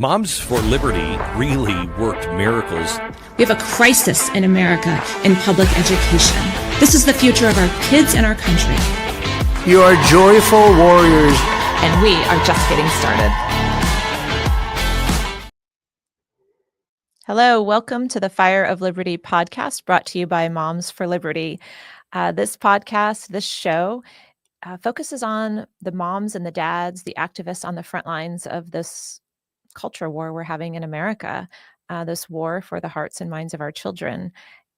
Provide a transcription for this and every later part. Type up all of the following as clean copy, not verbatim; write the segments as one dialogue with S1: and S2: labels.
S1: Moms for Liberty really worked miracles.
S2: We have a crisis in America in public education. This is the future of our kids and our country.
S3: You are joyful warriors.
S4: And we are just getting started. Hello, welcome to the Fire of Liberty podcast brought to you by Moms for Liberty. This show focuses on the moms and the dads, the activists on the front lines of this culture war we're having in America, this war for the hearts and minds of our children.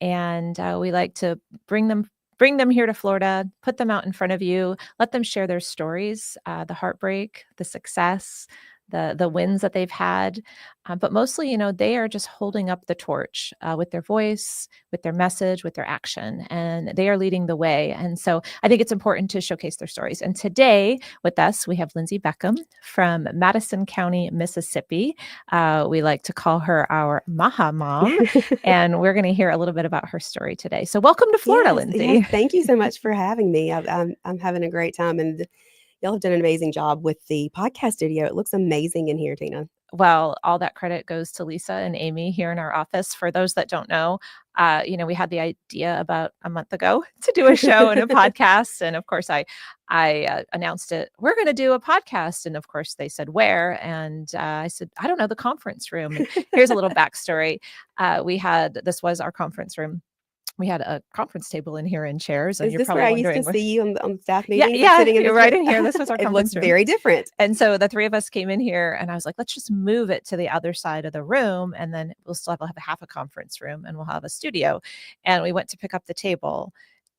S4: And we like to bring them here to Florida, put them out in front of you, let them share their stories, the heartbreak, the success, the wins that they've had. But mostly, they are just holding up the torch with their voice, with their message, with their action, and they are leading the way. And so I think it's important to showcase their stories. And today with us, we have Lindsey Beckham from Madison County, Mississippi. We like to call her our MAHA mom, and we're going to hear a little bit about her story today. So welcome to Florida, Lindsey.
S5: Yes, thank you so much for having me. I'm having a great time, and y'all have done an amazing job with the podcast studio. It looks amazing in here, Tina.
S4: Well, all that credit goes to Lisa and Amy here in our office. For those that don't know, we had the idea about a month ago to do a show and a podcast. And of course, I announced it. We're going to do a podcast. And of course, they said, where? And I said, I don't know, the conference room. And here's a little backstory. This was our conference room. We had a conference table in here and chairs. And
S5: Is
S4: you're
S5: this
S4: probably
S5: where I
S4: wondering,
S5: used to see you on staff meetings?
S4: Yeah,
S5: sitting in
S4: you're right in here. This was our conference
S5: It looks
S4: room.
S5: very different.
S4: And so the three of us came in here and I was like, let's just move it to the other side of the room. And then we'll have half a conference room and we'll have a studio. And we went to pick up the table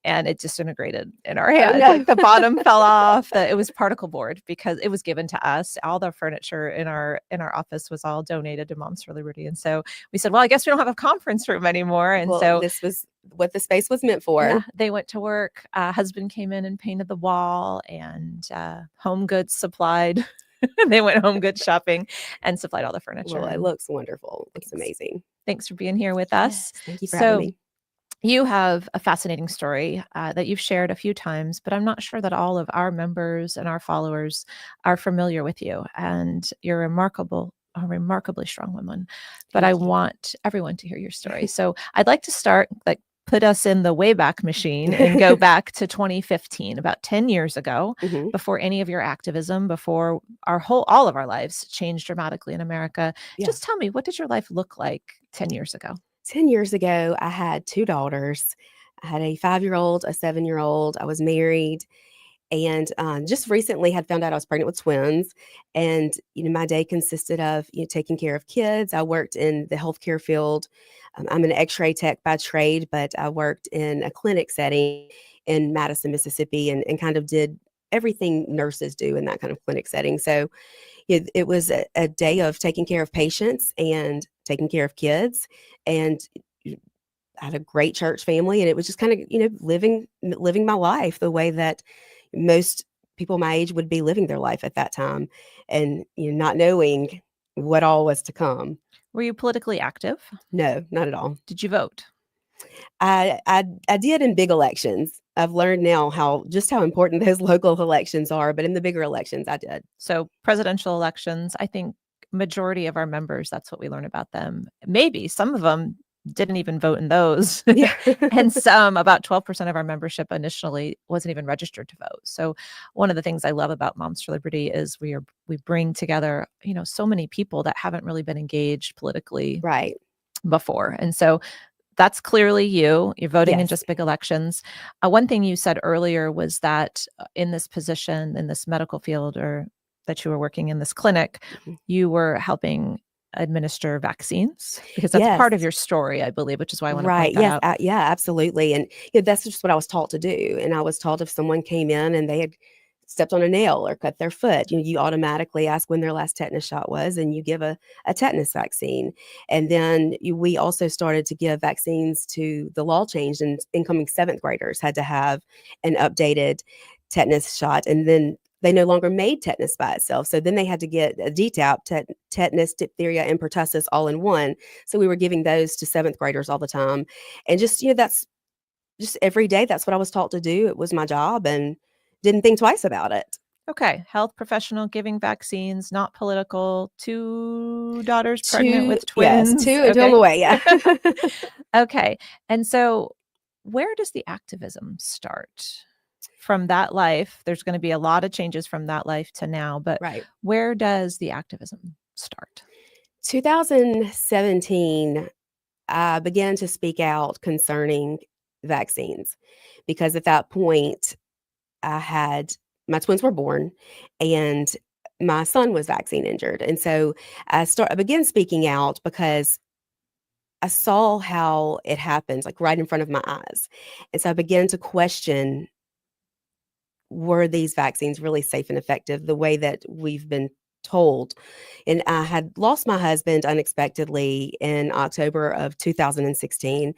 S4: and it disintegrated in our hand. Like the bottom fell off. It was particle board because it was given to us. All the furniture in our office was all donated to Moms for Liberty. And so we said, well, I guess we don't have a conference room anymore. And so
S5: this was what the space was meant for.
S4: Yeah, they went to work. Husband came in and painted the wall, and Home Goods supplied. They went Home Goods shopping and supplied all the furniture.
S5: Well, it looks wonderful. It's amazing.
S4: Thanks for being here with us.
S5: Yes, thank you for having me.
S4: You have a fascinating story that you've shared a few times, but I'm not sure that all of our members and our followers are familiar with you. And you're a remarkably strong woman. But I want everyone to hear your story. So I'd like to start, put us in the Wayback Machine and go back to 2015, about 10 years ago, before any of your activism, before all of our lives changed dramatically in America. Yeah. Just tell me, what did your life look like 10 years ago?
S5: 10 years ago, I had two daughters. I had a 5-year-old, a 7-year-old. I was married, and just recently had found out I was pregnant with twins. And my day consisted of taking care of kids. I worked in the healthcare field. I'm an X-ray tech by trade, but I worked in a clinic setting in Madison, Mississippi, and kind of did everything nurses do in that kind of clinic setting. So it was a day of taking care of patients and taking care of kids, and I had a great church family, and it was just kind of living my life the way that most people my age would be living their life at that time, and not knowing what all was to come.
S4: Were you politically active?
S5: No, not at all.
S4: Did you vote?
S5: I did in big elections. I've learned now how important those local elections are, but in the bigger elections, I did.
S4: So presidential elections, I think majority of our members, that's what we learn about them. Maybe some of them didn't even vote in those.
S5: Yeah.
S4: And some, about 12% of our membership initially wasn't even registered to vote. So one of the things I love about Moms for Liberty is we bring together, so many people that haven't really been engaged politically before. And so that's clearly you. You're voting in just big elections. One thing you said earlier was that in this position, in this medical field, or that you were working in this clinic, you were helping administer vaccines, because that's part of your story, I believe, which is why I want to point that out.
S5: Yeah, absolutely. And that's just what I was taught to do. And I was taught if someone came in and they had stepped on a nail or cut their foot, you automatically ask when their last tetanus shot was, and you give a tetanus vaccine. And then we also started to give vaccines to the law changed, and incoming 7th graders had to have an updated tetanus shot. And then they no longer made tetanus by itself. So then they had to get a DTaP, tetanus, diphtheria, and pertussis all in one. So we were giving those to 7th graders all the time. And just, that's just every day. That's what I was taught to do. It was my job, and didn't think twice about it.
S4: Okay. Health professional giving vaccines, not political. 2 daughters pregnant with
S5: Yes,
S4: twins.
S5: 2 and 2 on the way, yeah.
S4: Okay. And so where does the activism start? From that life, there's going to be a lot of changes from that life to now, but
S5: Right.
S4: where does the activism start?
S5: 2017, I began to speak out concerning vaccines because at that point, my twins were born and my son was vaccine injured. And so I began speaking out because I saw how it happened, like right in front of my eyes. And so I began to question, were these vaccines really safe and effective the way that we've been told? And I had lost my husband unexpectedly in October of 2016.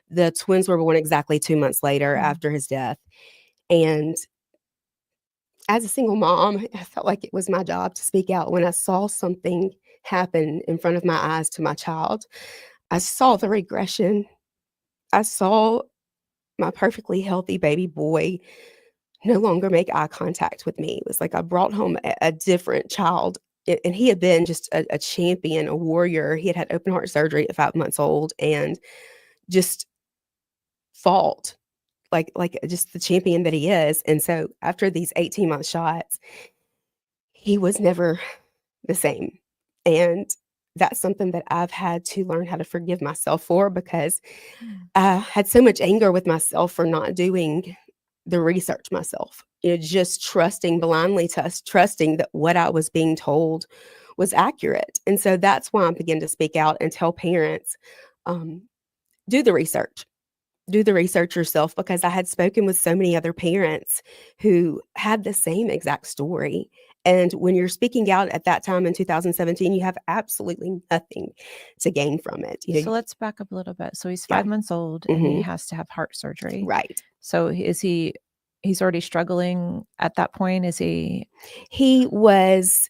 S5: The twins were born exactly 2 months later after his death. And as a single mom, I felt like it was my job to speak out when I saw something happen in front of my eyes to my child. I saw the regression. I saw my perfectly healthy baby boy no longer make eye contact with me. It was like I brought home a different child. And he had been just a champion, a warrior. He had had open heart surgery at 5 months old and just fought like just the champion that he is. And so after these 18-month shots, he was never the same. And that's something that I've had to learn how to forgive myself for because I had so much anger with myself for not doing the research myself. Just trusting blindly, trusting that what I was being told was accurate. And so that's why I began to speak out and tell parents, um, do the research. Do the research yourself because I had spoken with so many other parents who had the same exact story. And when you're speaking out at that time in 2017, you have absolutely nothing to gain from it.
S4: So let's back up a little bit. So he's
S5: Yeah.
S4: 5 months old and he has to have heart surgery.
S5: Right.
S4: So he's already struggling at that point?
S5: He was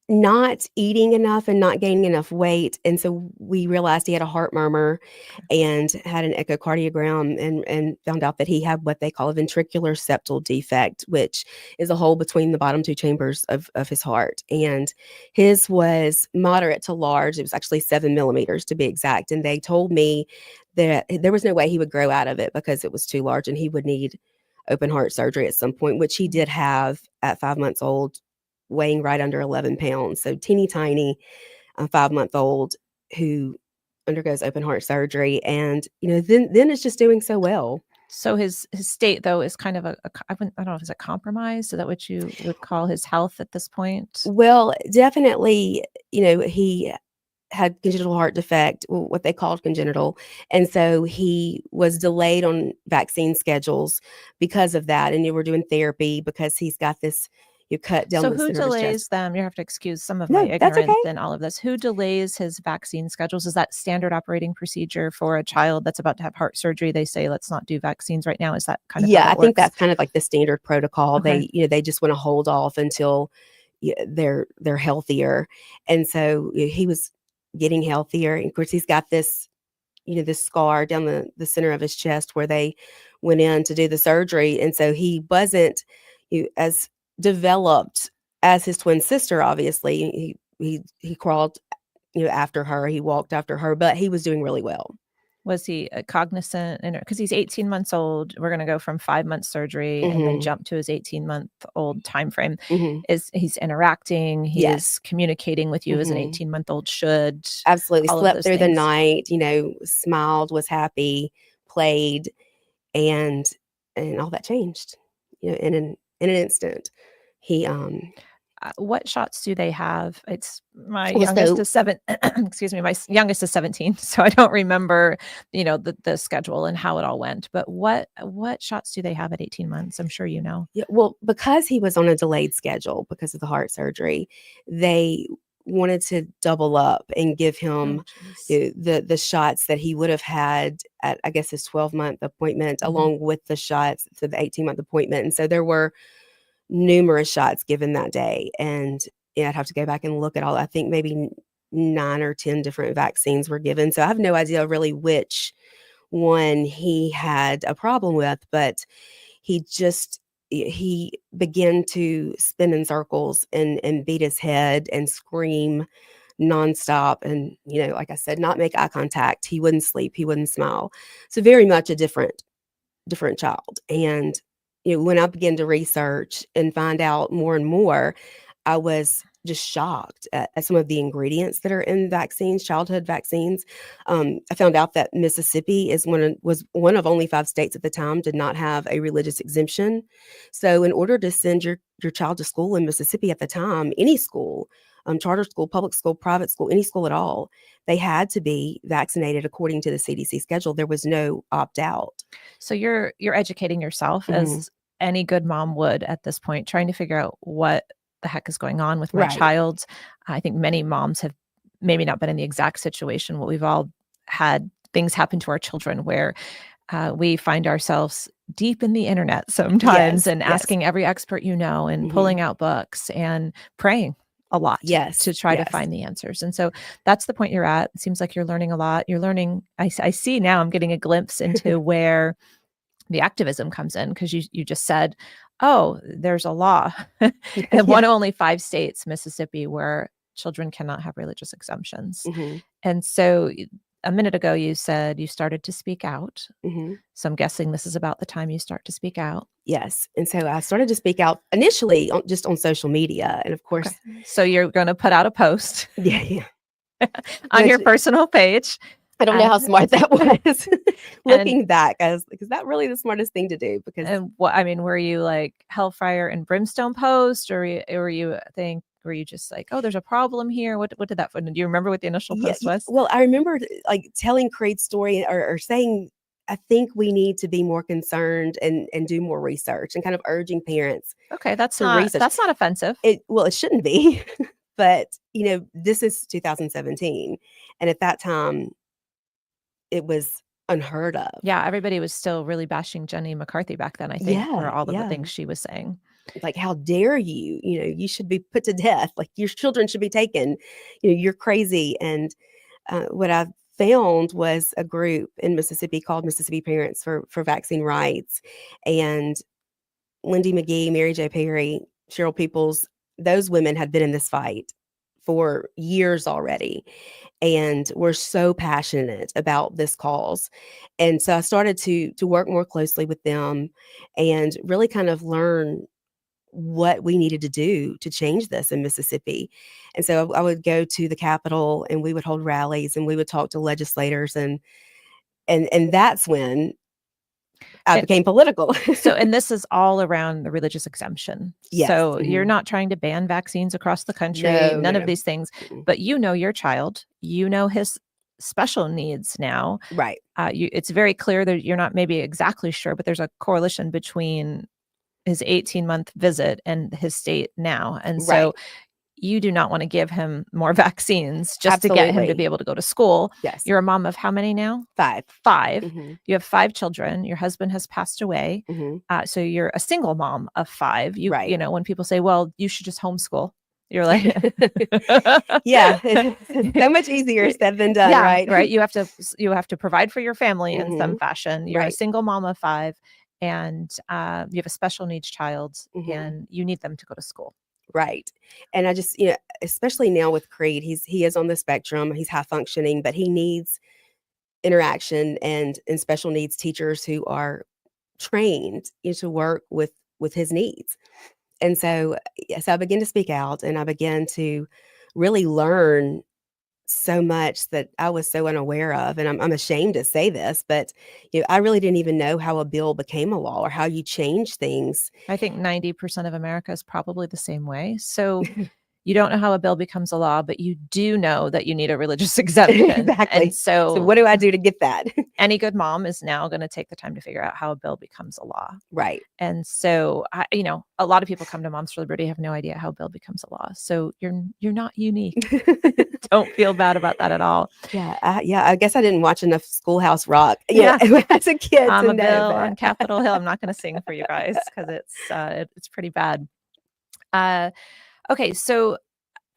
S5: not eating enough and not gaining enough weight, and so we realized he had a heart murmur and had an echocardiogram and found out that he had what they call a ventricular septal defect, which is a hole between the bottom 2 chambers of his heart, and his was moderate to large. It was actually 7 millimeters to be exact, and they told me that there was no way he would grow out of it because it was too large and he would need open heart surgery at some point, which he did have at 5 months old, weighing right under 11 pounds. So teeny tiny, 5-month-old who undergoes open heart surgery. And, then it's just doing so well.
S4: So his state though is kind of I don't know if it's a compromise. Is that what you would call his health at this point?
S5: Well, definitely, he had congenital heart defect, what they called congenital. And so he was delayed on vaccine schedules because of that. And you were doing therapy because he's got this, you cut down
S4: So
S5: the
S4: who
S5: center of his
S4: delays
S5: chest.
S4: them? You have to excuse some of
S5: No,
S4: my
S5: that's
S4: ignorance
S5: okay.
S4: in all of this. Who delays his vaccine schedules? Is that standard operating procedure for a child that's about to have heart surgery? They say, let's not do vaccines right now. Is that kind of how
S5: Yeah,
S4: that
S5: I think
S4: works?
S5: that's kind of like the standard protocol.
S4: Okay.
S5: They just want to hold off until they're healthier. And so he was getting healthier. And of course, he's got this, this scar down the center of his chest where they went in to do the surgery. And so he wasn't as developed as his twin sister. Obviously, he crawled, after her. He walked after her, but he was doing really well.
S4: Was he cognizant? Because he's 18 months old. We're going to go from 5 months surgery and then jump to his 18-month-old time frame. He's interacting. He
S5: Yes.
S4: is communicating with you as an 18-month-old should.
S5: Absolutely.
S4: all of
S5: Slept
S4: those
S5: through the
S4: things.
S5: night, smiled, was happy, played, and all that changed, in an instant. He
S4: What shots do they have? It's my
S5: Well,
S4: youngest
S5: so-
S4: is 7. Excuse me, my youngest is 17, so I don't remember, the schedule and how it all went. But what shots do they have at 18 months? I'm sure you know.
S5: Yeah, well, because he was on a delayed schedule because of the heart surgery, they wanted to double up and give him the shots that he would have had at, I guess, his 12-month appointment, along with the shots for the 18-month appointment. And so there were numerous shots given that day. And I'd have to go back and look at all. I think maybe 9 or 10 different vaccines were given. So I have no idea really which one he had a problem with, but he just, he began to spin in circles and beat his head and scream nonstop. And, like I said, not make eye contact. He wouldn't sleep. He wouldn't smile. So very much a different child. And, when I began to research and find out more and more, I was just shocked at some of the ingredients that are in vaccines, childhood vaccines. I found out that Mississippi was one of only 5 states at the time did not have a religious exemption. So in order to send your child to school in Mississippi at the time, any school, charter school, public school, private school, any school at all, they had to be vaccinated according to the CDC schedule. There was no opt out.
S4: So you're educating yourself as any good mom would at this point, trying to figure out what the heck is going on with my child. I think many moms have maybe not been in the exact situation, but we've all had things happen to our children where we find ourselves deep in the internet sometimes and asking every expert and pulling out books and praying a lot to try to find the answers. And so that's the point you're at. It seems like you're learning a lot. You're learning, I see now I'm getting a glimpse into where the activism comes in, because you just said, oh, there's a law in one of only 5 states, Mississippi, where children cannot have religious exemptions. And so a minute ago, you said you started to speak out. So I'm guessing this is about the time you start to speak out.
S5: Yes. And so I started to speak out initially just on social media. And of course.
S4: Okay. So you're going to put out a post on your personal page.
S5: I don't know how smart that was. Looking back, is that really the smartest thing to do? Because
S4: were you like hellfire and brimstone post, or were you just like, oh, there's a problem here? What did that? Do you remember what the initial post was?
S5: Well, I remember like telling Creed's story or saying, I think we need to be more concerned and do more research, and kind of urging parents.
S4: Okay, that's not offensive.
S5: It shouldn't be, but this is 2017, and at that time, it was unheard of.
S4: Yeah, everybody was still really bashing Jenny McCarthy back then, I think, for all of the things she was saying.
S5: Like, how dare you? You should be put to death. Like, your children should be taken. You're crazy. And what I found was a group in Mississippi called Mississippi Parents for Vaccine Rights. And Lindy McGee, Mary J. Perry, Cheryl Peoples, those women had been in this fight for years already, and were so passionate about this cause. And so I started to work more closely with them and really kind of learn what we needed to do to change this in Mississippi. And so I would go to the Capitol, and we would hold rallies, and we would talk to legislators, and that's when I became political.
S4: And this is all around the religious exemption. Yes. So you're not trying to ban vaccines across the country, none of these things, but your child, his special needs now.
S5: Right.
S4: It's very clear that you're not maybe exactly sure, but there's a correlation between his 18-month visit and his state now. And so you do not want to give him more vaccines just to get him to be able to go to school.
S5: Yes.
S4: You're a mom of how many now?
S5: 5.
S4: You have 5 children. Your husband has passed away. So you're a single mom of 5. When people say, well, you should just homeschool, you're like,
S5: yeah, it's so much easier said than done.
S4: Right. You have to provide for your family in some fashion. You're a single mom of 5, and you have a special needs child, and you need them to go to school.
S5: Right. And I just, especially now with Creed, he is on the spectrum, he's high functioning, but he needs interaction and special needs teachers who are trained to work with his needs. And so I began to speak out, and I began to really learn so much that I was so unaware of. And I'm ashamed to say this, but I really didn't even know how a bill became a law or how you change things.
S4: I think 90% of America is probably the same way. So you don't know how a bill becomes a law, but you do know that you need a religious exemption.
S5: Exactly.
S4: And so
S5: what do I do to get that?
S4: Any good mom is now going to take the time to figure out how a bill becomes a law.
S5: Right.
S4: And so, a lot of people come to Moms for Liberty have no idea how a bill becomes a law. So you're not unique. Don't feel bad about that at all.
S5: Yeah. I guess I didn't watch enough Schoolhouse Rock as a kid.
S4: I'm a bill on Capitol Hill. I'm not going to sing for you guys because it's pretty bad. Okay, so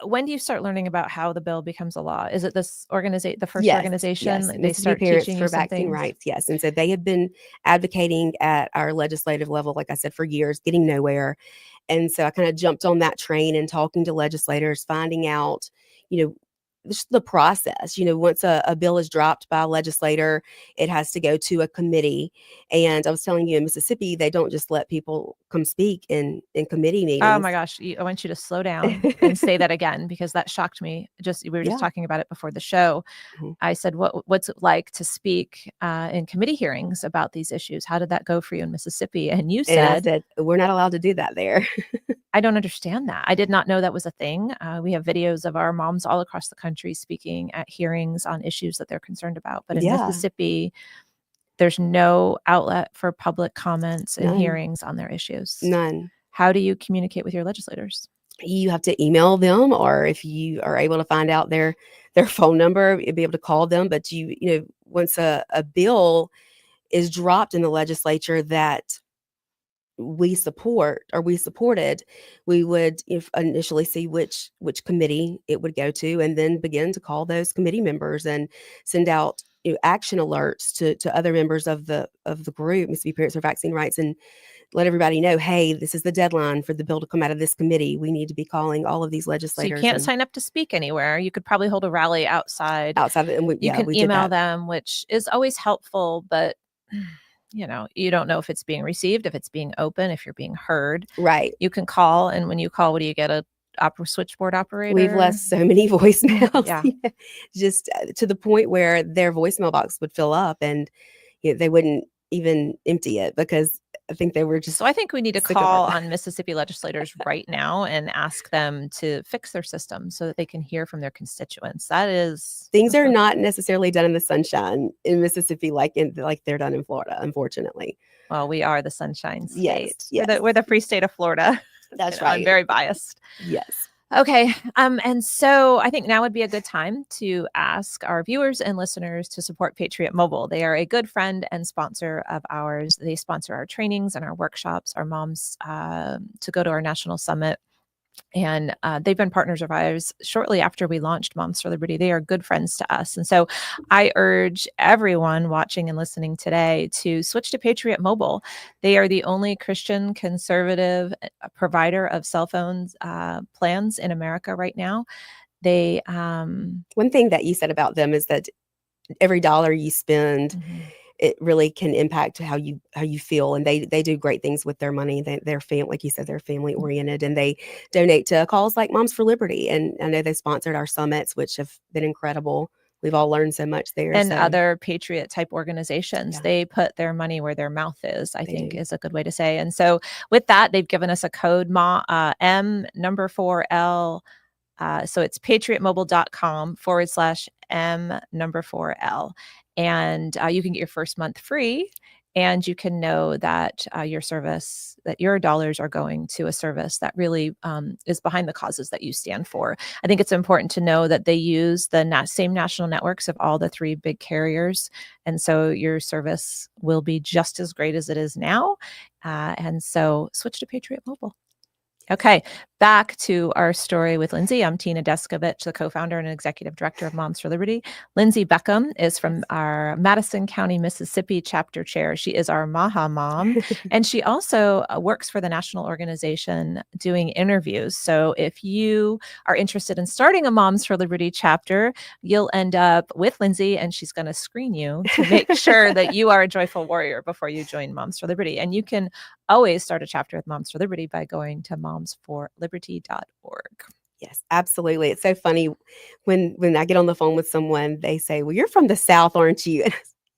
S4: when do you start learning about how the bill becomes a law? Is it this the first
S5: Yes,
S4: organization?
S5: yes.
S4: They
S5: Mississippi
S4: start
S5: Parents
S4: teaching
S5: for
S4: you some
S5: Vaccine
S4: things?
S5: Rights, yes. And so they have been advocating at our legislative level, like I said, for years, getting nowhere. And so I kind of jumped on that train and talking to legislators, finding out, you know, just the process. Once a bill is dropped by a legislator, it has to go to a committee. And I was telling you, in Mississippi, they don't just let people come speak in committee
S4: Oh
S5: meetings.
S4: my gosh, I want you to slow down and say that again, because that shocked me. We were just
S5: Yeah.
S4: talking about it before the show.
S5: Mhm.
S4: I said, what's it like to speak in committee hearings about these issues? How did that go for you in Mississippi? And you
S5: And I
S4: said,
S5: said, we're not allowed to do that there.
S4: I don't understand that. I did not know that was a thing. We have videos of our moms all across the country speaking at hearings on issues that they're concerned about. But in
S5: Yeah.
S4: Mississippi, there's no outlet for public comments and
S5: None.
S4: hearings on their issues.
S5: None.
S4: How do you communicate with your legislators?
S5: You have to email them, or if you are able to find out their phone number, you'll be able to call them. But once a bill is dropped in the legislature that we supported, we would initially see which committee it would go to, and then begin to call those committee members and send out action alerts to other members of the group, Mississippi Parents for Vaccine Rights, and let everybody know, hey, this is the deadline for the bill to come out of this committee. We need to be calling all of these
S4: So you
S5: legislators.
S4: can't sign up to speak anywhere. You could probably hold a rally outside.
S5: And
S4: You can email them, which is always helpful, but you don't know if it's being received, if it's being open, if you're being heard.
S5: Right.
S4: You can call, and when you call, what do you get? A switchboard operator?
S5: We've left so many voicemails.
S4: Yeah.
S5: Just to the point where their voicemail box would fill up, and they wouldn't even empty it because I think they were just.
S4: So I think we need to
S5: sick of
S4: call
S5: it.
S4: on Mississippi legislators right now and ask them to fix their system so that they can hear from their constituents. That is,
S5: Things are not necessarily done in the sunshine in Mississippi like they're done in Florida, unfortunately.
S4: well, we are the Sunshine State.
S5: Yes.
S4: We're the free state of Florida.
S5: That's right.
S4: I'm very biased.
S5: Yes.
S4: Okay. And so I think now would be a good time to ask our viewers and listeners to support Patriot Mobile. They are a good friend and sponsor of ours. They sponsor our trainings and our workshops, our moms to go to our national summit. And they've been partners of ours shortly after we launched Moms for Liberty. They are good friends to us. And so I urge everyone watching and listening today to switch to Patriot Mobile. They are the only Christian conservative provider of cell phones plans in America right now. They
S5: One thing that you said about them is that every dollar you spend, it really can impact how you feel, and they do great things with their money. They're like you said, they're family oriented, and they donate to causes like Moms for Liberty. And I know they sponsored our summits, which have been incredible. We've all learned so much there.
S4: And other Patriot type organizations.
S5: Yeah.
S4: They put their money where their mouth is, I think
S5: do.
S4: is a good way to say. And so with that, they've given us a code M4L. So it's patriotmobile.com/M4L. And you can get your first month free, and you can know that your dollars are going to a service that really is behind the causes that you stand for. I think it's important to know that they use the same national networks of all the three big carriers. And so your service will be just as great as it is now. And so switch to Patriot Mobile. Okay, back to our story with Lindsey. I'm Tina Deskovich, the co-founder and executive director of Moms for Liberty. Lindsey Beckham is from our Madison County, Mississippi chapter chair. She is our MAHA mom, and she also works for the national organization doing interviews. So if you are interested in starting a Moms for Liberty chapter, you'll end up with Lindsey, and she's going to screen you to make sure that you are a joyful warrior before you join Moms for Liberty. And you can always start a chapter with Moms for Liberty by going to momsforliberty.org.
S5: Yes, absolutely. It's so funny when I get on the phone with someone, they say, well, you're from the South, aren't you?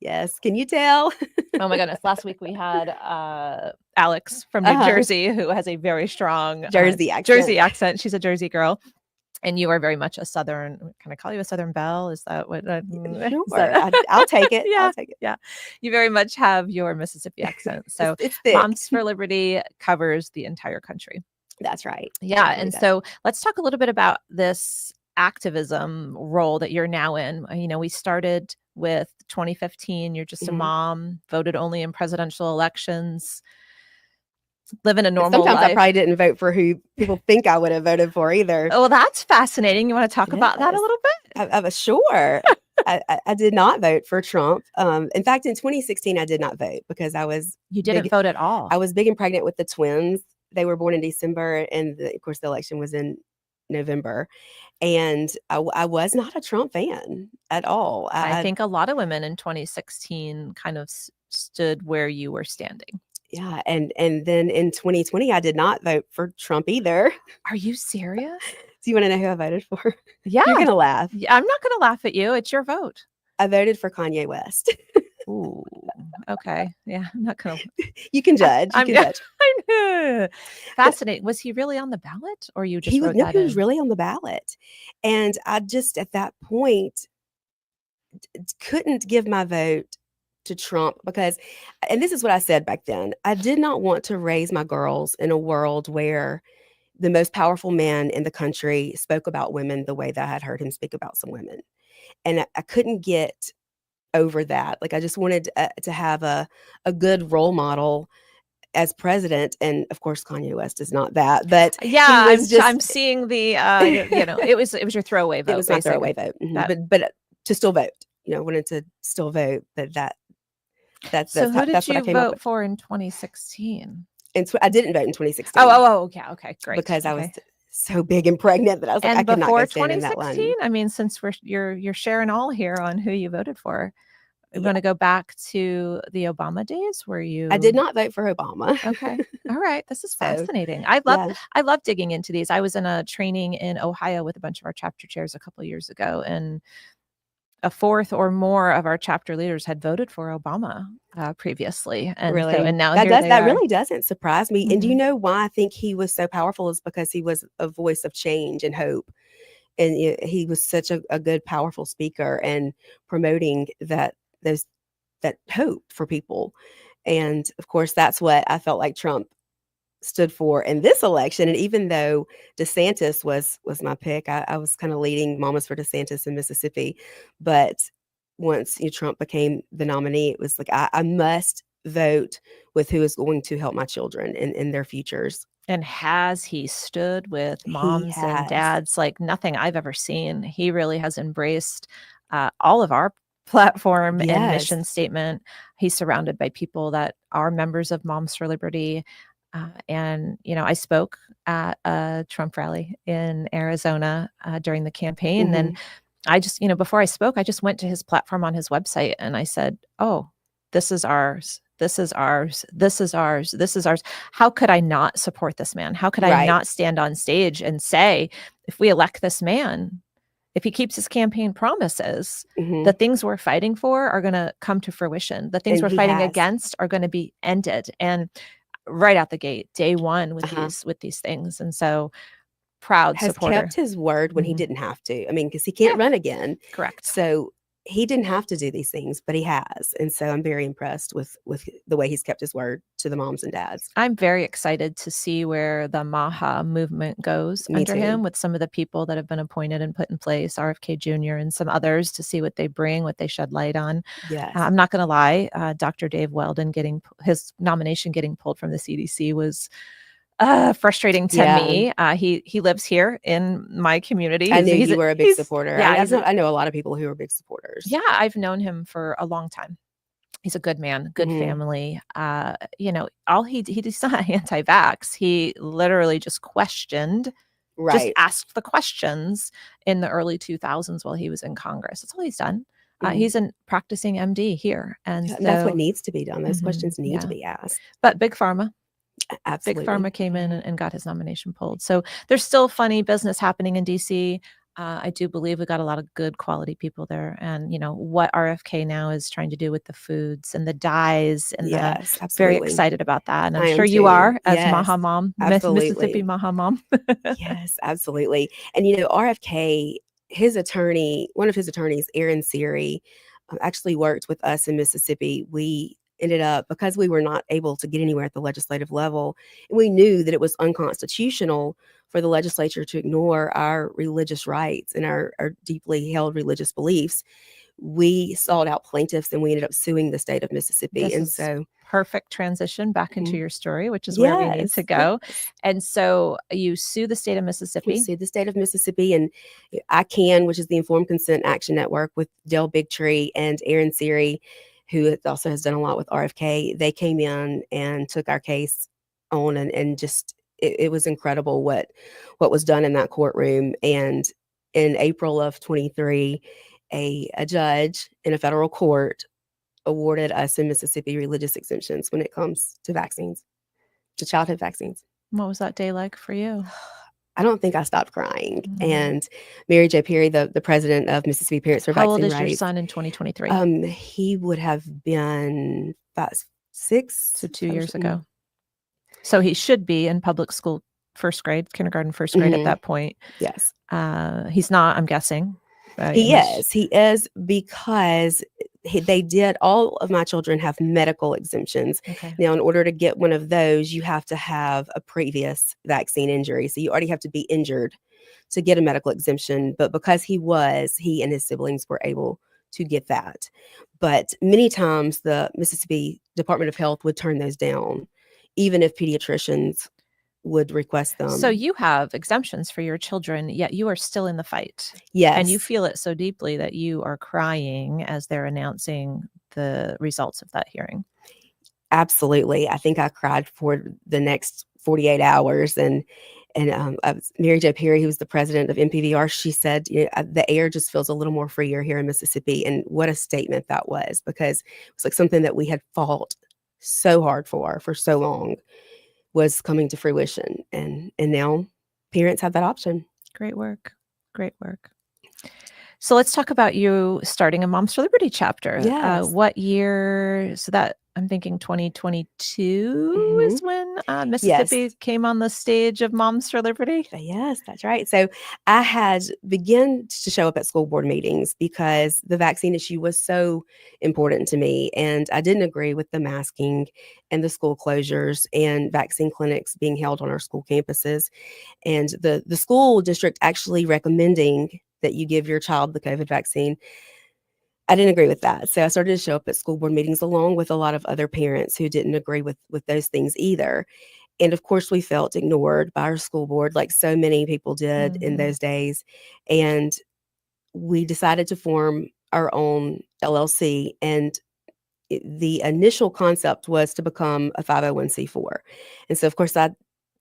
S5: Yes. Can you tell?
S4: Oh my goodness. Last week we had Alex from New Jersey, who has a very strong
S5: Jersey accent.
S4: She's a Jersey girl. And you are very much a Southern, can I call you a Southern belle? Is that what?
S5: Sure. I'll take it.
S4: Yeah,
S5: I'll take it.
S4: Yeah. You very much have your Mississippi accent. So
S5: it's thick.
S4: Moms for Liberty covers the entire country.
S5: That's right.
S4: Yeah. And so let's talk a little bit about this activism role that you're now in. We started with 2015. You're just a mom, voted only in presidential elections. living a normal
S5: Sometimes
S4: life.
S5: I probably didn't vote for who people think I would have voted for either.
S4: Oh, well, that's fascinating. You want to talk about that a
S5: Yes.
S4: little bit?
S5: I was sure. I did not vote for Trump. In fact, in 2016, I did not vote because I was
S4: You didn't
S5: big.
S4: vote at all.
S5: I was big and pregnant with the twins. They were born in December, and of course, the election was in November. And I was not a Trump fan at all.
S4: I think a lot of women in 2016 kind of stood where you were standing.
S5: Yeah, and then in 2020, I did not vote for Trump either.
S4: Are you serious?
S5: Do you want to know who I voted for?
S4: Yeah.
S5: You're gonna laugh.
S4: Yeah, I'm not going to laugh at you. It's your vote.
S5: I voted for Kanye West.
S4: Ooh, okay. Yeah, I'm not going to.
S5: You can judge. You can judge.
S4: Fascinating. Was he really on the ballot, or you just
S5: He
S4: wrote that
S5: was
S4: in?
S5: really on the ballot, and I just at that point couldn't give my vote to Trump because, and this is what I said back then, I did not want to raise my girls in a world where the most powerful man in the country spoke about women the way that I had heard him speak about some women. And I couldn't get over that. Like, I just wanted to have a good role model as president. And of course, Kanye West is not that, but
S4: Yeah,
S5: he was
S4: I'm seeing the, it was your throwaway vote.
S5: it was my throwaway vote. But to still vote, wanted to still vote. That's
S4: so who did
S5: that's what I
S4: you
S5: came up
S4: vote
S5: with.
S4: for in 2016?
S5: And I didn't vote in 2016.
S4: Okay, great.
S5: Because I was so big and pregnant that I was like, I could not go stand in that line.
S4: 2016, I mean, since you're sharing all here on who you voted for, we want to go back to the Obama days where you.
S5: I did not vote for Obama.
S4: Okay, all right, this is
S5: So,
S4: fascinating. I love digging into these. I was in a training in Ohio with a bunch of our chapter chairs a couple of years ago, and a fourth or more of our chapter leaders had voted for Obama previously, and
S5: really,
S4: and now
S5: that really doesn't surprise me.
S4: Mm-hmm.
S5: And do you know why I think he was so powerful? Is because he was a voice of change and hope, and he was such a good, powerful speaker and promoting that hope for people. And of course, that's what I felt like Trump stood for in this election. And even though DeSantis was my pick, I was kind of leading Mamas for DeSantis in Mississippi. But once Trump became the nominee, it was like, I must vote with who is going to help my children in their futures.
S4: And has he stood with moms and dads like nothing I've ever seen? He really has embraced all of our platform and mission statement. He's surrounded by people that are members of Moms for Liberty. And, I spoke at a Trump rally in Arizona during the campaign. And I just, before I spoke, I just went to his platform on his website and I said, oh, this is ours. This is ours. This is ours. This is ours. How could I not support this man? How could I not stand on stage and say, if we elect this man, if he keeps his campaign promises, the things we're fighting for are going to come to fruition. The things we're fighting against are going to be ended. And right out the gate, day one with these things. And so proud supporter.
S5: Has kept his word when he didn't have to. I mean, because he can't run again.
S4: Correct.
S5: So he didn't have to do these things, but he has. And so I'm very impressed with the way he's kept his word to the moms and dads.
S4: I'm very excited to see where the MAHA movement goes under him, with some of the people that have been appointed and put in place, RFK Jr. and some others, to see what they bring, what they shed light on.
S5: Yes.
S4: I'm not going to lie. Dr. Dave Weldon his nomination getting pulled from the CDC was frustrating to me. He lives here in my community.
S5: I knew you were a big supporter.
S4: Yeah,
S5: I know a lot of people who are big supporters.
S4: Yeah, I've known him for a long time. He's a good man, good family. All he's not anti-vax. He literally just questioned, just asked the questions in the early 2000s while he was in Congress. That's all he's done. He's a practicing MD here, and
S5: that's what needs to be done. Those questions need to be asked.
S4: But Big Pharma.
S5: Absolutely.
S4: Big Pharma came in and got his nomination pulled. So there's still funny business happening in DC. I do believe we got a lot of good quality people there. And, what RFK now is trying to do with the foods and the dyes, and very excited about that. And I'm sure you are, as MAHA mom, Mississippi MAHA mom.
S5: Yes, absolutely. And, RFK, one of his attorneys, Aaron Seary, actually worked with us in Mississippi. We ended up, because we were not able to get anywhere at the legislative level, and we knew that it was unconstitutional for the legislature to ignore our religious rights and our deeply held religious beliefs, we sought out plaintiffs and we ended up suing the state of Mississippi.
S4: This
S5: And
S4: is
S5: so,
S4: perfect transition back into
S5: Mhm.
S4: your story, which is where we need to go.
S5: yes.
S4: And so you sue the state of
S5: We
S4: Mississippi.
S5: sued the state of Mississippi, and ICANN, which is the Informed Consent Action Network, with Dale Bigtree and Aaron Seary, who also has done a lot with RFK. They came in and took our case on, and just it was incredible what was done in that courtroom. And in April of 23, a judge in a federal court awarded us in Mississippi religious exemptions when it comes to vaccines, to childhood vaccines.
S4: What was that day like for you?
S5: I don't think I stopped crying.
S4: Mhm.
S5: And Mary Jo Perry, the president of Mississippi Parents for
S4: How old
S5: Vaccine
S4: is your
S5: Rights,
S4: son in 2023?
S5: he would have been 6,
S4: So 2
S5: 5 or
S4: years
S5: something.
S4: ago. So he should be in public school first grade, kindergarten, first grade at
S5: Mhm.
S4: that point.
S5: Yes.
S4: He's not, I'm guessing.
S5: He is because they did, all of my children have medical exemptions.
S4: Okay.
S5: Now, in order to get one of those, you have to have a previous vaccine injury. So you already have to be injured to get a medical exemption. But because he and his siblings were able to get that. But many times the Mississippi Department of Health would turn those down, even if pediatricians would request them.
S4: So you have exemptions for your children, yet you are still in the fight.
S5: Yes.
S4: And you feel it so deeply that you are crying as they're announcing the results of that hearing.
S5: Absolutely. I think I cried for the next 48 hours. And Mary Jo Perry, who was the president of MPVR, she said, the air just feels a little more freer here in Mississippi. And what a statement that was, because it was like something that we had fought so hard for so long was coming to fruition. And now parents have that option.
S4: Great work. Great work. So let's talk about you starting a Moms for Liberty chapter.
S5: Yes.
S4: What year? So that I'm thinking 2022 is when Mississippi came on the stage of Moms for Liberty.
S5: Yes, that's right. So I had begun to show up at school board meetings because the vaccine issue was so important to me. And I didn't agree with the masking and the school closures and vaccine clinics being held on our school campuses. And the school district actually recommending that you give your child the COVID vaccine. I didn't agree with that. So I started to show up at school board meetings along with a lot of other parents who didn't agree with those things either. And of course, we felt ignored by our school board, like so many people did in those days. And we decided to form our own LLC. And the initial concept was to become a 501c4. And so, of course, I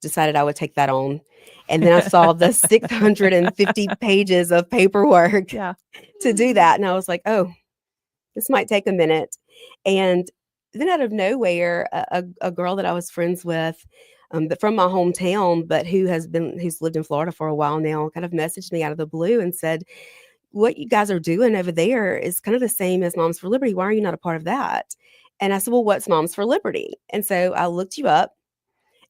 S5: decided I would take that on. And then I saw the 650 pages of paperwork to do that. And I was like, oh, this might take a minute. And then out of nowhere, a girl that I was friends with from my hometown, but who's lived in Florida for a while now, kind of messaged me out of the blue and said, what you guys are doing over there is kind of the same as Moms for Liberty. Why are you not a part of that? And I said, well, what's Moms for Liberty? And so I looked you up.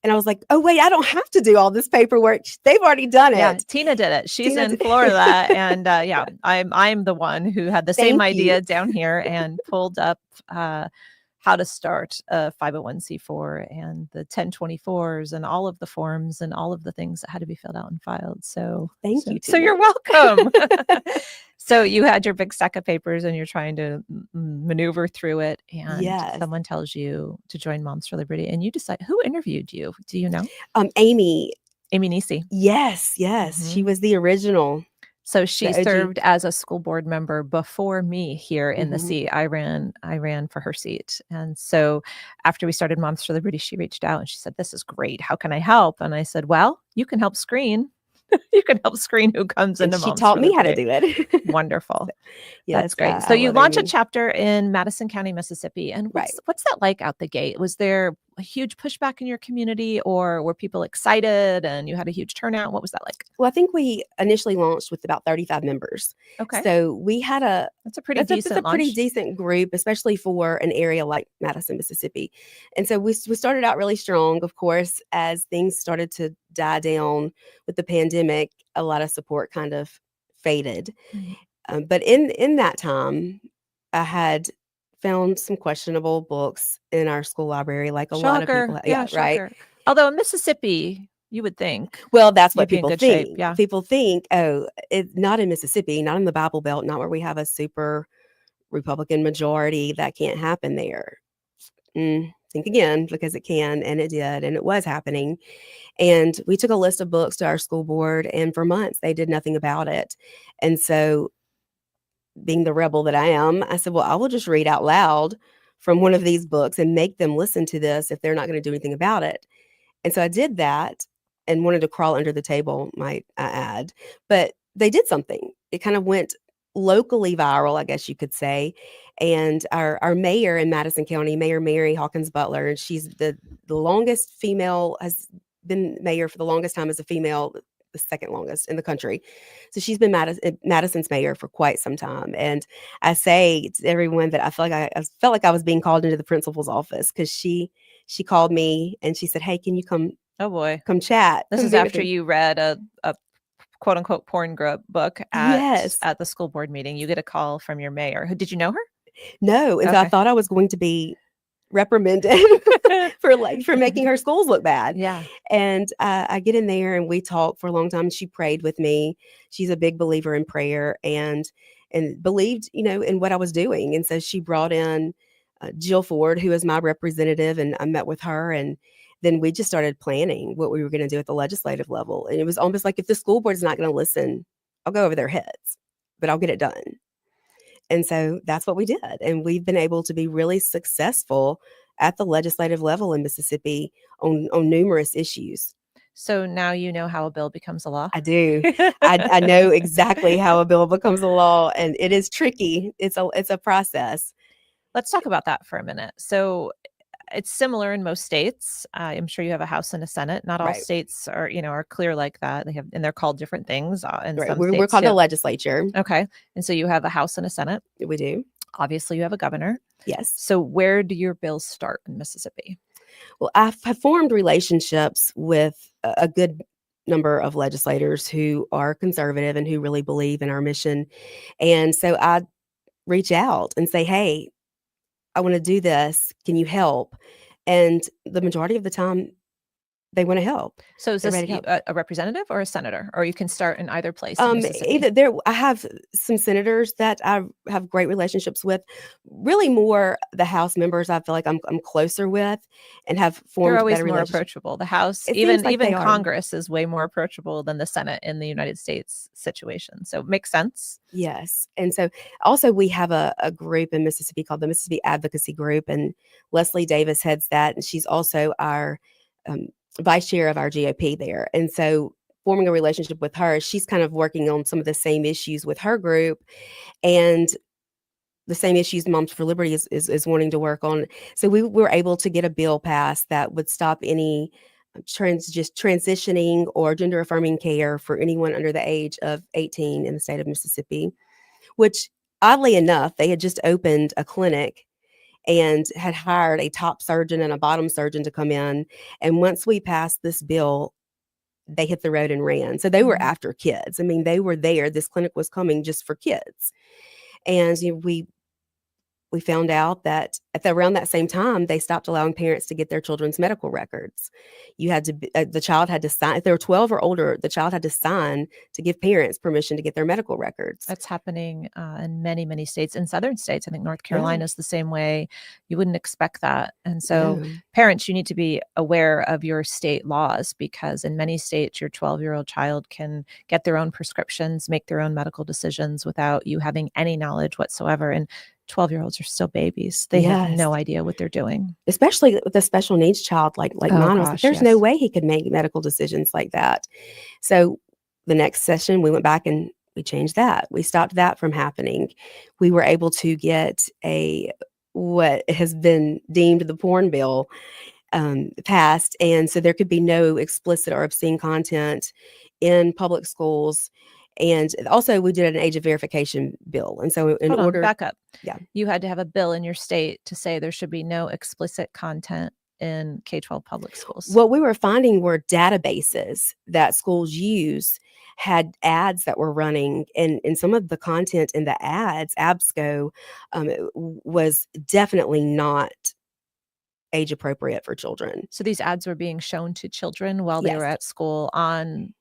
S5: And I was like, oh, wait, I don't have to do all this paperwork. They've already done it.
S4: Yeah, Tina did it. She's in Florida. And I'm the one who had the same idea down here and pulled up how to start a 501c4 and the 1024s and all of the forms and all of the things that had to be filled out and filed. So
S5: thank you.
S4: So you're welcome. So you had your big stack of papers and you're trying to maneuver through it. And someone tells you to join Moms for Liberty and you decide. Who interviewed you? Do you know?
S5: Amy
S4: Nisi.
S5: Yes. She was the original.
S4: So she served as a school board member before me here in the seat. I ran for her seat. And so after we started Moms for Liberty, she reached out and she said, this is great. How can I help? And I said, well, you can help screen. You can help screen who comes into Moms for Liberty. She taught me
S5: how to do it.
S4: Wonderful. That's great. So you launch a chapter in Madison County, Mississippi. And what's that like out the gate? Was there a huge pushback in your community or were people excited and you had a huge turnout? What was that like?
S5: Well, I think we initially launched with about 35 members.
S4: Okay.
S5: So we had
S4: that's a pretty
S5: decent group, especially for an area like Madison, Mississippi. And so we started out really strong. Of course, as things started to die down with the pandemic, a lot of support kind of faded. But in that time, I had found some questionable books in our school library, like a lot of people. Right.
S4: Although in Mississippi, you would think.
S5: Well, that's what people think.
S4: Yeah.
S5: People think, oh, it's not in Mississippi, not in the Bible Belt, not where we have a super Republican majority. That can't happen there. Think again, because it can, and it did, and it was happening. And we took a list of books to our school board, and for months they did nothing about it. And so, being the rebel that I am, I said, well, I will just read out loud from one of these books and make them listen to this if they're not going to do anything about it. And so I did that and wanted to crawl under the table, might I add. But they did something. It kind of went locally viral, I guess you could say. And our mayor in Madison County, Mayor Mary Hawkins Butler, and she's the longest female, has been mayor for the longest time as a female, the second longest in the country. So she's been Madison's mayor for quite some time. And I say to everyone that I felt like I was being called into the principal's office, because she called me and she said, hey, can you come
S4: Oh boy.
S5: come chat?
S4: This is after you read a quote unquote porn book
S5: Yes.
S4: at the school board meeting. You get a call from your mayor. Did you know her?
S5: No. And so I
S4: Okay.
S5: thought I was going to be reprimanded for making her schools look bad.
S4: Yeah.
S5: And I get in there and we talked for a long time. She prayed with me. She's a big believer in prayer and believed, in what I was doing. And so she brought in Jill Ford, who is my representative, and I met with her, and then we just started planning what we were going to do at the legislative level. And it was almost like, if the school board is not going to listen, I'll go over their heads, but I'll get it done. And so that's what we did. And we've been able to be really successful at the legislative level in Mississippi on numerous issues.
S4: So now you know how a bill becomes a law?
S5: I do. I know exactly how a bill becomes a law, and it is tricky. It's a process.
S4: Let's talk about that for a minute. So it's similar in most states. I'm sure you have a House and a Senate. Not all
S5: Right.
S4: states are clear like that. And they're called different things. And
S5: Right.
S4: some
S5: We're
S4: states
S5: called
S4: too.
S5: the legislature.
S4: Okay. And so you have a House and a Senate.
S5: We do.
S4: Obviously, you have a governor.
S5: Yes.
S4: So where do your bills start in Mississippi?
S5: Well, I've formed relationships with a good number of legislators who are conservative and who really believe in our mission. And so I reach out and say, hey, I want to do this. Can you help? And the majority of the time, they want to help.
S4: So is
S5: They're
S4: this
S5: ready to help.
S4: a representative or a senator? Or you can start in either place in Mississippi?
S5: I have some senators that I have great relationships with. Really, more the House members I feel like I'm closer with and have formed
S4: They're always
S5: better
S4: more
S5: relationships.
S4: approachable. The House,
S5: It seems like
S4: even
S5: they are.
S4: Congress is way more approachable than the Senate in the United States situation. So it makes sense.
S5: Yes. And so also we have a group in Mississippi called the Mississippi Advocacy Group, and Leslie Davis heads that. And she's also our vice chair of our GOP there. And so forming a relationship with her, she's kind of working on some of the same issues with her group and the same issues Moms for Liberty is wanting to work on. So we were able to get a bill passed that would stop any transitioning or gender affirming care for anyone under the age of 18 in the state of Mississippi, which oddly enough, they had just opened a clinic and had hired a top surgeon and a bottom surgeon to come in. And once we passed this bill, they hit the road and ran. So they were after kids. I mean, they were there. This clinic was coming just for kids. And we found out that around that same time, they stopped allowing parents to get their children's medical records. You had to, the child had to sign, if they were 12 or older, the child had to sign to give parents permission to get their medical records.
S4: That's happening in many, many states. In southern states, I think North Carolina is the same way. You wouldn't expect that. And so parents, you need to be aware of your state laws, because in many states, your 12-year-old child can get their own prescriptions, make their own medical decisions without you having any knowledge whatsoever. And 12-year-olds are still babies. They have no idea what they're doing.
S5: Especially with a special needs child like mine. Was like, there's no way he could make medical decisions like that. So the next session, we went back and we changed that. We stopped that from happening. We were able to get what has been deemed the porn bill passed. And so there could be no explicit or obscene content in public schools. And also we did an age of verification bill. And so in order,
S4: back up.
S5: Yeah.
S4: You had to have a bill in your state to say there should be no explicit content in K-12 public schools.
S5: What we were finding were databases that schools use had ads that were running, and some of the content in the ads, ABSCO, was definitely not age appropriate for children.
S4: So these ads were being shown to children while they were at school on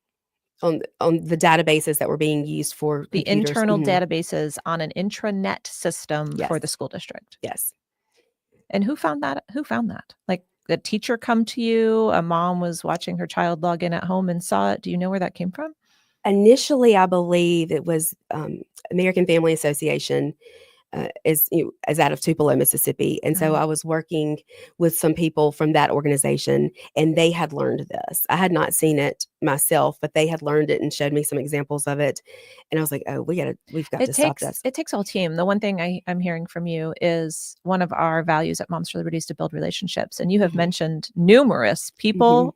S5: on the databases that were being used for
S4: The
S5: computers.
S4: internal
S5: Mhm.
S4: databases on an intranet system for
S5: Yes.
S4: the school district.
S5: Yes.
S4: And who found that? Who found that? Like a teacher come to you, a mom was watching her child log in at home and saw it. Do you know where that came from?
S5: Initially, I believe it was American Family Association is out of Tupelo, Mississippi, and so
S4: Uh-huh.
S5: I was working with some people from that organization, and they had learned this. I had not seen it myself, but they had learned it and showed me some examples of it, and I was like, "Oh, we've got to stop this."
S4: It takes all team. The one thing I'm hearing from you is one of our values at Moms for Liberty is to build relationships. And you have
S5: Mhm.
S4: mentioned numerous people
S5: Mhm.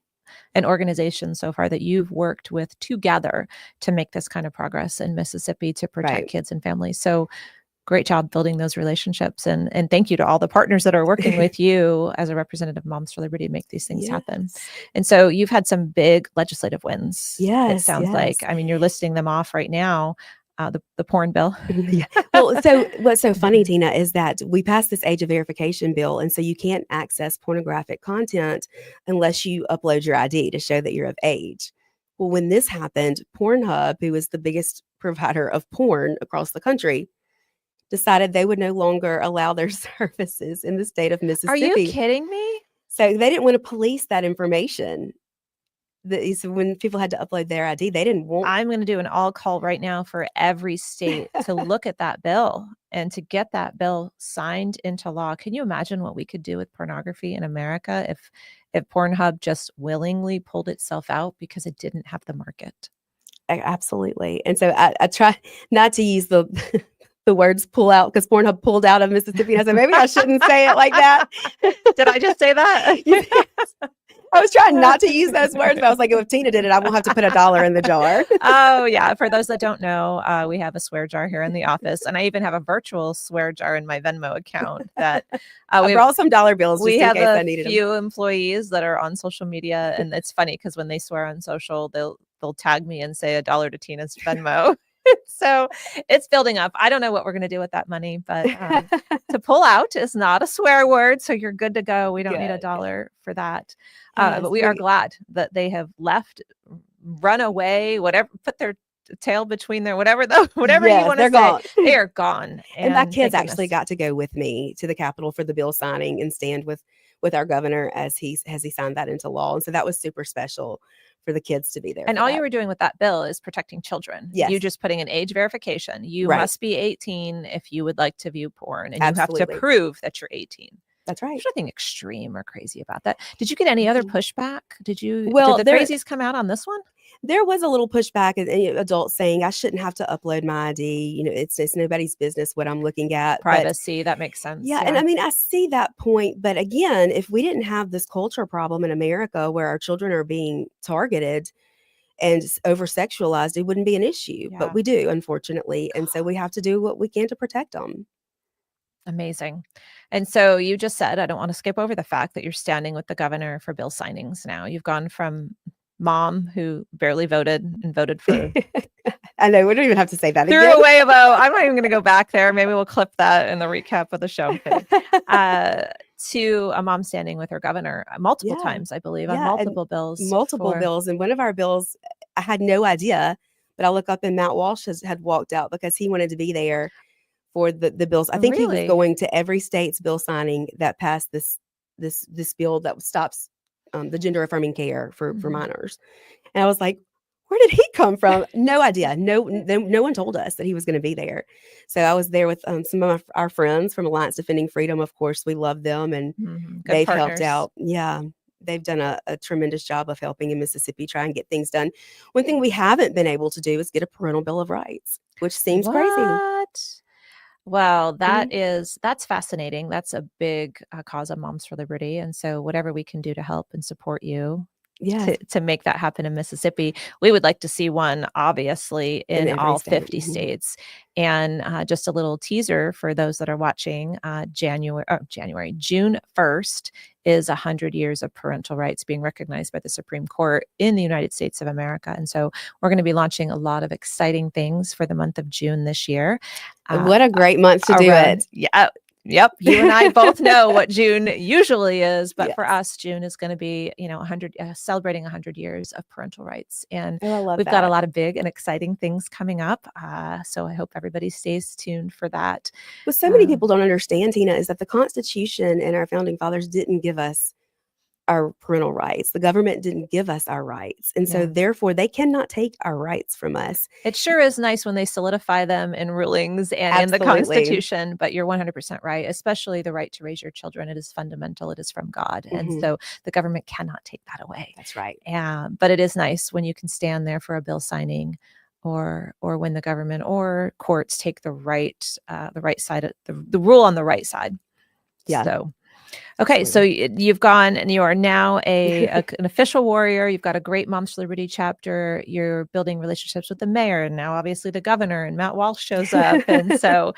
S4: and organizations so far that you've worked with together to make this kind of progress in Mississippi to protect
S5: Right.
S4: kids and families. So great job building those relationships. And thank you to all the partners that are working with you as a representative of Moms for Liberty to make these things happen.
S5: Yes.
S4: And so you've had some big legislative wins. It
S5: Yes,
S4: sounds like.
S5: yes.
S4: I mean, you're listing them off right now. The porn bill.
S5: Yeah. Well, so what's so funny, Tina, is that we passed this age of verification bill, and so you can't access pornographic content unless you upload your ID to show that you're of age. Well, when this happened, Pornhub, who is the biggest provider of porn across the country, decided they would no longer allow their services in the state of
S4: Are you
S5: Mississippi.
S4: kidding me?
S5: So they didn't want to police that information. So when people had to upload their ID, they didn't want.
S4: I'm going to do an all call right now for every state to look at that bill and to get that bill signed into law. Can you imagine what we could do with pornography in America if Pornhub just willingly pulled itself out because it didn't have the market?
S5: Absolutely. And so I try not to use the the words pull out because Pornhub pulled out of Mississippi. And I said, maybe I shouldn't say it like that.
S4: Did I just say that?
S5: I was trying not to use those words, but I was like, if Tina did it, I won't have to put $1 in the jar.
S4: Oh, yeah. For those that don't know, we have a swear jar here in the office. And I even have a virtual swear jar in my Venmo account that
S5: I brought some dollar bills just
S4: we
S5: in
S4: have
S5: case I
S4: a
S5: needed them.
S4: few employees that are on social media. And it's funny because when they swear on social, they'll tag me and say $1 to Tina's Venmo. So it's building up. I don't know what we're going to do with that money, but to pull out is not a swear word. So you're good to go. We don't need $1 for that. But we are glad that they have left, run away, whatever, put their tail between their whatever you want to say.
S5: Gone.
S4: They are gone.
S5: And my kids actually got to go with me to the Capitol for the bill signing and stand with our governor as he signed that into law. And so that was super special for the kids to be there.
S4: And all you were doing with that bill is protecting children.
S5: Yes.
S4: You just putting an age verification. You must be 18 if you would like to view porn, and
S5: Absolutely.
S4: you have to prove that you're 18.
S5: That's right.
S4: There's nothing extreme or crazy about that. Did you get any other pushback? Did the crazies come out on this one?
S5: There was a little pushback, adults saying I shouldn't have to upload my ID. It's nobody's business what I'm looking at.
S4: Privacy, that makes sense.
S5: Yeah, and I mean, I see that point. But again, if we didn't have this culture problem in America where our children are being targeted and over-sexualized, it wouldn't be an issue.
S4: Yeah.
S5: But we do, unfortunately. And so we have to do what we can to protect them.
S4: Amazing. And so you just said, I don't want to skip over the fact that you're standing with the governor for bill signings now. You've gone from mom who barely voted and voted for.
S5: I know, we don't even have to say that
S4: Threw
S5: again.
S4: away a vote. I'm not even going to go back there. Maybe we'll clip that in the recap of the show. To a mom standing with her governor multiple times, I believe, on multiple bills.
S5: Multiple bills. And one of our bills, I had no idea, but I look up and Matt Walsh had walked out because he wanted to be there for the bills. I think he was going to every state's bill signing that passed this bill that stops the gender affirming care for minors. And I was like, where did he come from? No idea. No one told us that he was going to be there. So I was there with some of our friends from Alliance Defending Freedom. Of course, we love them, and they've helped out. Yeah, they've done a tremendous job of helping in Mississippi try and get things done. One thing we haven't been able to do is get a parental bill of rights, which seems crazy.
S4: Well, that's fascinating. That's a big cause of Moms for Liberty. And so whatever we can do to help and support you to make that happen in Mississippi, we would like to see one, obviously, in all 50 states. And just a little teaser for those that are watching, June 1st is 100 years of parental rights being recognized by the Supreme Court in the United States of America. And so we're going to be launching a lot of exciting things for the month of June this year.
S5: What a great month to do it.
S4: Yeah. Yep. You and I both know what June usually is, but for
S5: Yes.
S4: us, June is going to be, 100, celebrating 100 years of parental rights. And
S5: Oh, I love
S4: we've got a
S5: that.
S4: lot of big and exciting things coming up. So I hope everybody stays tuned for that.
S5: What so many people don't understand, Tina, is that the Constitution and our founding fathers didn't give us our parental rights. The government didn't give us our rights. And so
S4: Yeah.
S5: therefore they cannot take our rights from us.
S4: It sure is nice when they solidify them in rulings and in the
S5: Absolutely.
S4: Constitution, but you're 100% right, especially the right to raise your children. It is fundamental. It is from God. And
S5: Mhm.
S4: so the government cannot take that away.
S5: That's right.
S4: But it is nice when you can stand there for a bill signing, or when the government or courts take the right side, the rule on the right side.
S5: Yeah.
S4: So, okay, so you've gone and you are now an official warrior. You've got a great Moms for Liberty chapter. You're building relationships with the mayor, and now obviously the governor, and Matt Walsh shows up. And so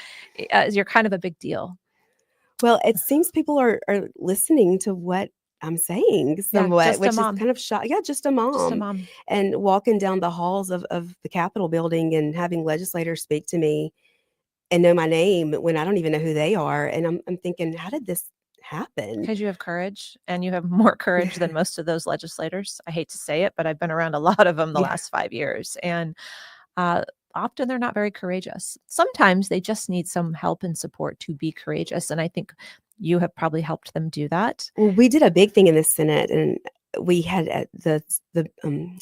S4: you're kind of a big deal.
S5: Well, it seems people are listening to what I'm saying somewhat,
S4: just a
S5: which is
S4: mom.
S5: kind of shock. Yeah, just a mom.
S4: Just a mom.
S5: And walking down the halls of the Capitol building and having legislators speak to me and know my name when I don't even know who they are. And I'm thinking, how did this happen?
S4: Because you have courage, and you have more courage than most of those legislators. I hate to say it, but I've been around a lot of them the last 5 years. And often they're not very courageous. Sometimes they just need some help and support to be courageous. And I think you have probably helped them do that.
S5: Well, we did a big thing in the Senate, and we had the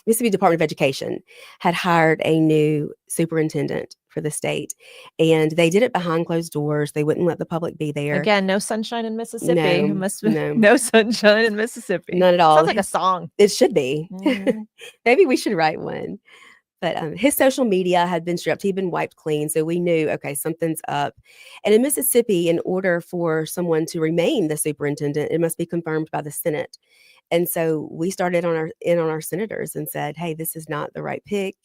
S5: Mississippi Department of Education had hired a new superintendent for the state, and they did it behind closed doors. They wouldn't let the public be there.
S4: Again, no sunshine in Mississippi.
S5: No,
S4: Must be
S5: no.
S4: no sunshine in Mississippi.
S5: None at all.
S4: Sounds like a song.
S5: It should be.
S4: Mhm.
S5: Maybe we should write one. But his social media had been stripped. He'd been wiped clean. So we knew, okay, something's up. And in Mississippi, in order for someone to remain the superintendent, it must be confirmed by the Senate. And so we started on our senators and said, hey, this is not the right pick.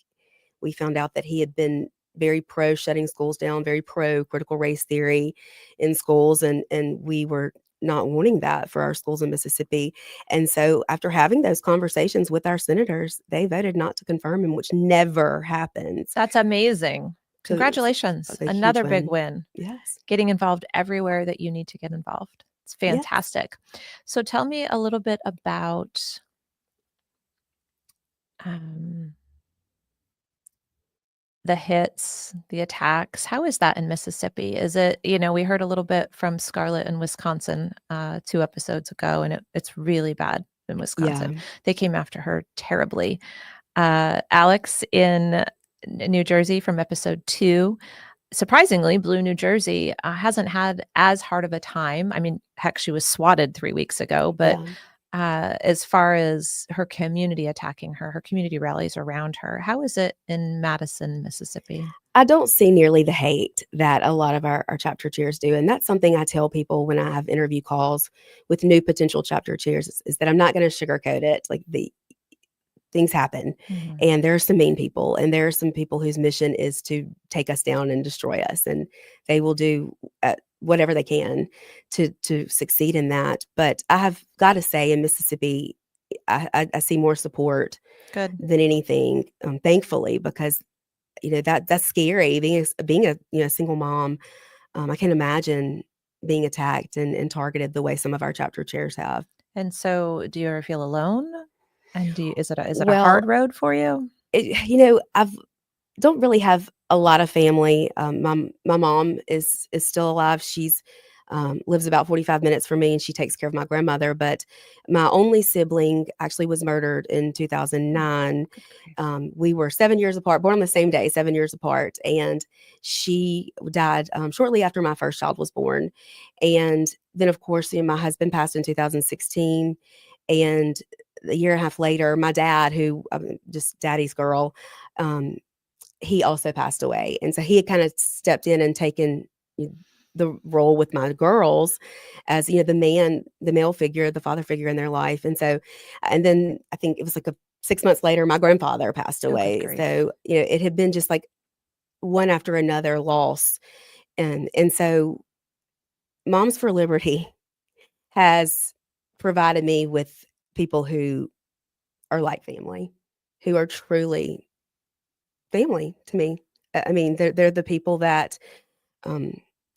S5: We found out that he had been very pro shutting schools down, very pro critical race theory in schools. And we were not wanting that for our schools in Mississippi. And so after having those conversations with our senators, they voted not to confirm him, which never happens.
S4: That's amazing.
S5: So
S4: Congratulations.
S5: it's a huge
S4: Another big win.
S5: Yes.
S4: Getting involved everywhere that you need to get involved. It's fantastic. So tell me a little bit about the hits, the attacks. How is that in Mississippi? Is it, we heard a little bit from Scarlett in Wisconsin 2 episodes ago, and it's really bad in Wisconsin.
S5: Yeah.
S4: They came after her terribly. Alex in New Jersey from episode 2, surprisingly, Blue New Jersey hasn't had as hard of a time. I mean, heck, she was swatted 3 weeks ago, but as far as her community attacking her community rallies around her, how is it in Madison, Mississippi?
S5: I don't see nearly the hate that a lot of our chapter chairs do. And that's something I tell people when I have interview calls with new potential chapter chairs is that I'm not going to sugarcoat it. Like things happen, and there are some mean people, and there are some people whose mission is to take us down and destroy us, and they will do whatever they can to succeed in that. But I have got to say, in Mississippi, I see more support than anything, thankfully, because that's scary. Being a single mom, I can't imagine being attacked and targeted the way some of our chapter chairs have.
S4: And so, do you ever feel alone? And is it a hard road for you?
S5: I don't really have a lot of family. My mom is still alive. She's lives about 45 minutes from me, and she takes care of my grandmother. But my only sibling actually was murdered in 2009. We were 7 years apart, born on the same day, 7 years apart. And she died shortly after my first child was born. And then, of course, my husband passed in 2016. And a year and a half later, my dad, who just daddy's girl, he also passed away. And so he had kind of stepped in and taken the role with my girls as, the male figure, the father figure in their life. And so, and then I think it was like 6 months later, my grandfather passed away. So, it had been just like one after another loss. And so Moms for Liberty has provided me with people who are like family, who are truly family to me. I mean, they're the people that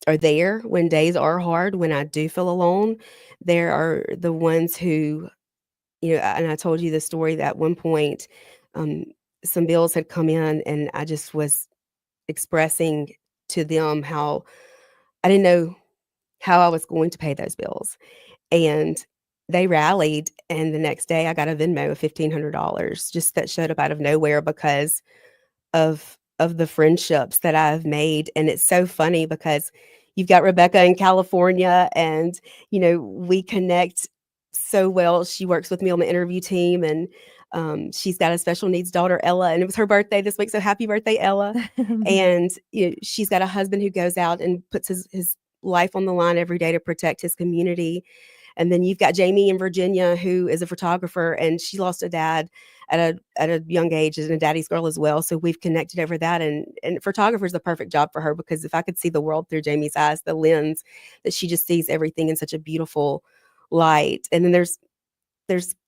S5: are there when days are hard, when I do feel alone. There are the ones who, and I told you the story that at one point, um, some bills had come in, and I just was expressing to them how I didn't know how I was going to pay those bills. And they rallied, and the next day I got a Venmo of $1,500 just that showed up out of nowhere because of the friendships that I've made. And it's so funny because you've got Rebecca in California, and we connect so well. She works with me on the interview team, and she's got a special needs daughter, Ella, and it was her birthday this week, so happy birthday, Ella. And she's got a husband who goes out and puts his life on the line every day to protect his community. And then you've got Jamie in Virginia, who is a photographer, and she lost a dad at a young age, and a daddy's girl as well. So we've connected over that, and photographer is the perfect job for her, because if I could see the world through Jamie's eyes, the lens that she just sees everything in such a beautiful light. And then there's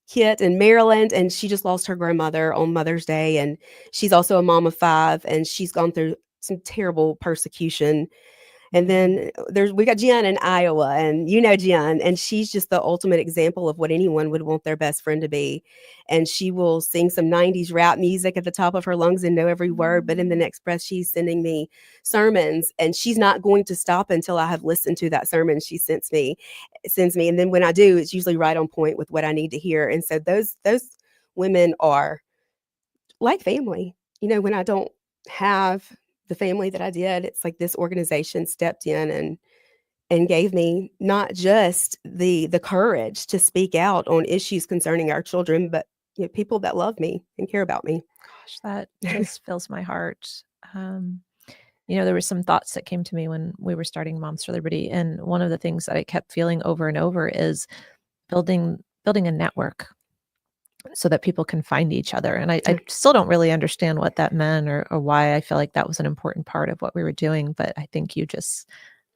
S5: Kit in Maryland, and she just lost her grandmother on Mother's Day, and she's also a mom of 5, and she's gone through some terrible persecution. And then we got Jen in Iowa, and Jen, and she's just the ultimate example of what anyone would want their best friend to be. And she will sing some 90s rap music at the top of her lungs and know every word, but in the next breath, she's sending me sermons, and she's not going to stop until I have listened to that sermon she sends me. And then when I do, it's usually right on point with what I need to hear. And so those women are like family. When I don't have the family that I did, it's like this organization stepped in and gave me not just the courage to speak out on issues concerning our children, but people that love me and care about me.
S4: Gosh, that just fills my heart. There were some thoughts that came to me when we were starting Moms for Liberty, and one of the things that I kept feeling over and over is building a network so that people can find each other. And I still don't really understand what that meant or why I feel like that was an important part of what we were doing. But I think you just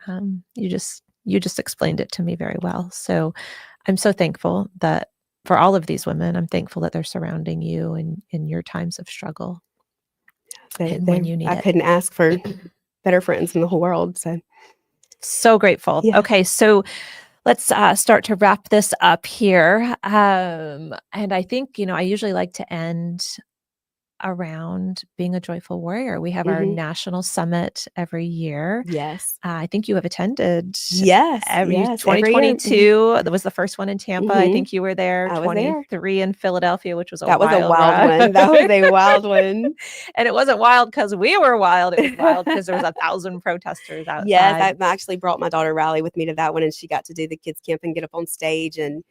S4: explained it to me very well. So I'm so thankful that for all of these women, I'm thankful that they're surrounding you in your times of struggle. And when you need
S5: I
S4: it.
S5: couldn't ask for better friends in the whole world.
S4: So grateful.
S5: Yeah.
S4: Okay. So let's start to wrap this up here. And I think, I usually like to end around being a joyful warrior. We have our national summit every year.
S5: Yes.
S4: I think you have attended.
S5: Yes.
S4: Every
S5: yes.
S4: 2022. That was the first one in Tampa. I think you were there.
S5: I was there.
S4: 23 in Philadelphia, which was
S5: That was a wild
S4: ride.
S5: one. That was a wild one.
S4: And it wasn't wild because we were wild. It was wild because there was 1,000 protesters outside.
S5: Yes, I actually brought my daughter Riley with me to that one, and she got to do the kids camp and get up on stage and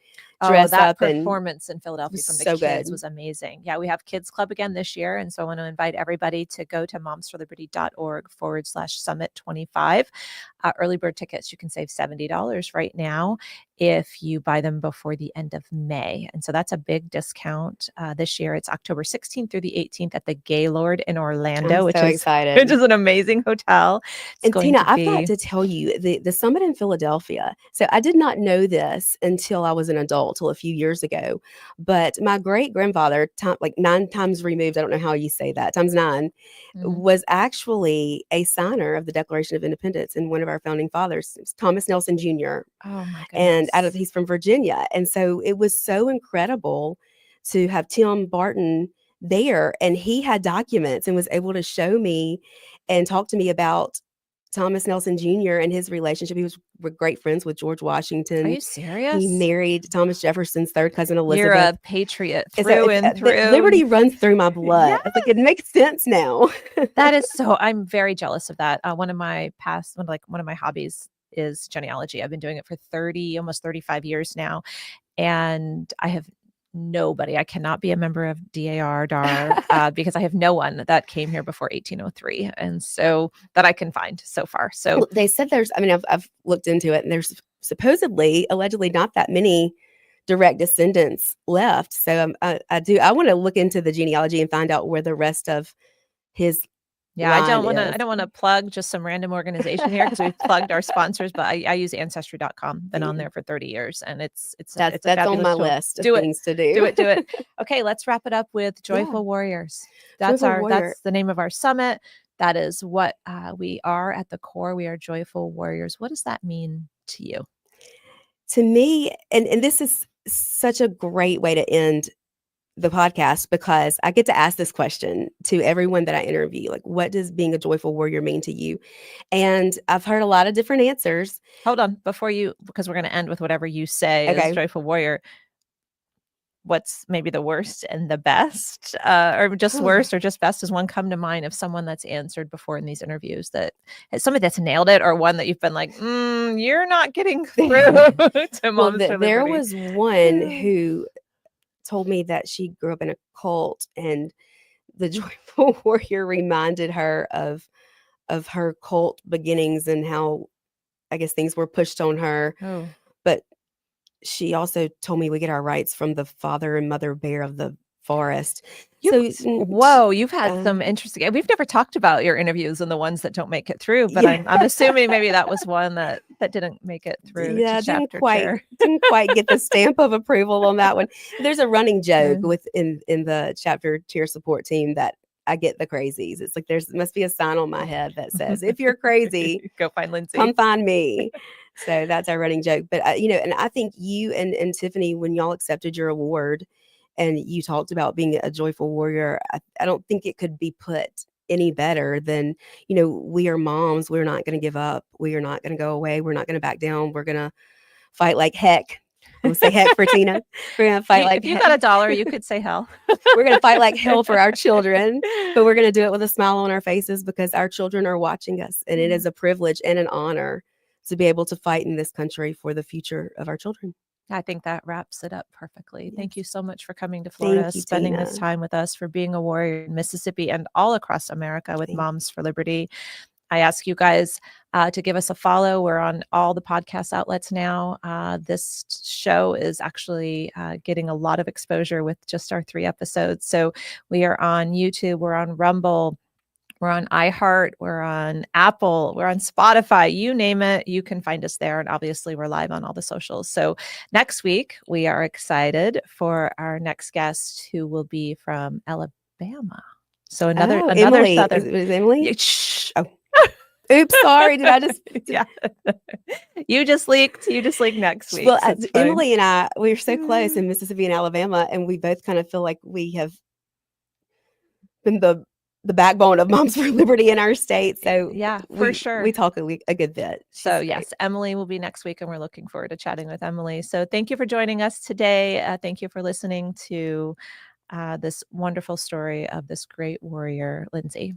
S5: dress
S4: that
S5: up.
S4: performance in Philadelphia from the
S5: so
S4: kids
S5: good.
S4: was amazing. Yeah, we have Kids Club again this year. And so I want to invite everybody to go to momsforliberty.org/summit25. Early bird tickets, you can save $70 right now if you buy them before the end of May. And so that's a big discount this year. It's October 16th through the 18th at the Gaylord in Orlando, which is an amazing hotel.
S5: And Tina, I've got to tell you, the summit in Philadelphia. So I did not know this until I was an adult, till a few years ago. But my great grandfather, like 9 times removed, I don't know how you say that, times 9, was actually a signer of the Declaration of Independence and one of our founding fathers, Thomas Nelson Jr.
S4: Oh my goodness.
S5: And he's from Virginia. And so it was so incredible to have Tim Barton there, and he had documents and was able to show me and talk to me about Thomas Nelson Jr. and his relationship. He was great friends with George Washington.
S4: Are you serious?
S5: He married Thomas Jefferson's third cousin, Elizabeth.
S4: You're a patriot through and through.
S5: Liberty runs through my blood. Yes. Like, it makes sense now.
S4: That is so. I'm very jealous of that. One of my hobbies is genealogy. I've been doing it for almost 35 years now, and I have nobody. I cannot be a member of DAR because I have no one that came here before 1803, and so that I can find so far. So
S5: well, they said I've looked into it, and there's allegedly not that many direct descendants left. So I want to look into the genealogy and find out where the rest of his
S4: I don't want to plug just some random organization here because we've plugged our sponsors, but I use ancestry.com. Been on there for 30 years, and it's
S5: that's on my list of things to do.
S4: Do it. Okay, let's wrap it up with Joyful Warriors. That's the name of our summit. that is what we are at the core. We are joyful warriors. What does that mean to you?
S5: To me, and this is such a great way to end the podcast, because I get to ask this question to everyone that I interview, like, what does being a joyful warrior mean to you? And I've heard a lot of different answers.
S4: Hold on, because we're going to end with whatever you say
S5: Okay.
S4: is joyful warrior. What's maybe the worst and the best, or just worst or just best? Does one come to mind of someone that's answered before in these interviews, that somebody that's nailed it, or one that you've been like, you're not getting through to Moms for
S5: There
S4: Liberty?
S5: was one who told me that she grew up in a cult, and the joyful warrior reminded her of her cult beginnings and how, I guess, things were pushed on her.
S4: Oh.
S5: But she also told me we get our rights from the father and mother bear of the forest.
S4: Whoa, you've had some interesting. We've never talked about your interviews and the ones that don't make it through, but
S5: Yeah.
S4: I'm assuming maybe that was one that didn't make it through.
S5: Yeah,
S4: to
S5: didn't
S4: chapter
S5: quite get the stamp of approval on that one. There's a running joke in the chapter chair support team that I get the crazies. It's like must be a sign on my head that says, if you're crazy,
S4: go find Lindsey.
S5: come find me. So that's our running joke. But and I think you and Tiffany, when y'all accepted your award and you talked about being a joyful warrior, I don't think it could be put any better than, we are moms. We're not going to give up. We are not going to go away. We're not going to back down. We're going to fight like heck. We'll say heck for Tina. We're going to fight like
S4: heck. If you got $1, you could say hell.
S5: We're going to fight like hell for our children, but we're going to do it with a smile on our faces because our children are watching us. And it is a privilege and an honor to be able to fight in this country for the future of our children.
S4: I think that wraps it up perfectly.
S5: Yes.
S4: Thank you so much for coming to Florida, spending
S5: Tina.
S4: this time with us, for being a warrior in Mississippi and all across America with Moms for Liberty. I ask you guys to give us a follow. We're on all the podcast outlets now. This show is actually getting a lot of exposure with just our 3 episodes. So we are on YouTube, we're on Rumble, we're on iHeart, we're on Apple, we're on Spotify, you name it, you can find us there. And obviously we're live on all the socials. So next week, we are excited for our next guest, who will be from Alabama. So another
S5: Emily.
S4: Southern.
S5: Is Emily?
S4: Shh.
S5: Oh. Oops, sorry. Did I just?
S4: Yeah. You just leaked next week.
S5: Well,
S4: so
S5: Emily and I, we're so close in Mississippi and Alabama, and we both kind of feel like we have been the backbone of Moms for Liberty in our state. So
S4: yeah, for sure.
S5: We talk a good bit.
S4: So yes, Emily will be next week, and we're looking forward to chatting with Emily. So thank you for joining us today. Thank you for listening to this wonderful story of this great warrior, Lindsey.